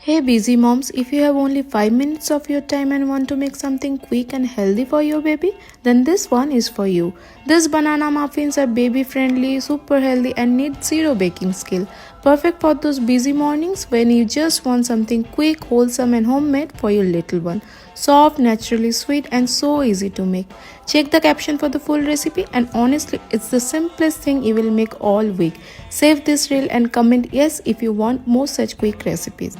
Hey busy moms, if you have only 5 minutes of your time and want to make something quick and healthy for your baby, then this one is for you. These banana muffins are baby friendly, super healthy and need zero baking skill. Perfect for those busy mornings when you just want something quick, wholesome and homemade for your little one. Soft, naturally sweet and so easy to make. Check the caption for the full recipe and honestly it's the simplest thing you will make all week. Save this reel and comment yes if you want more such quick recipes.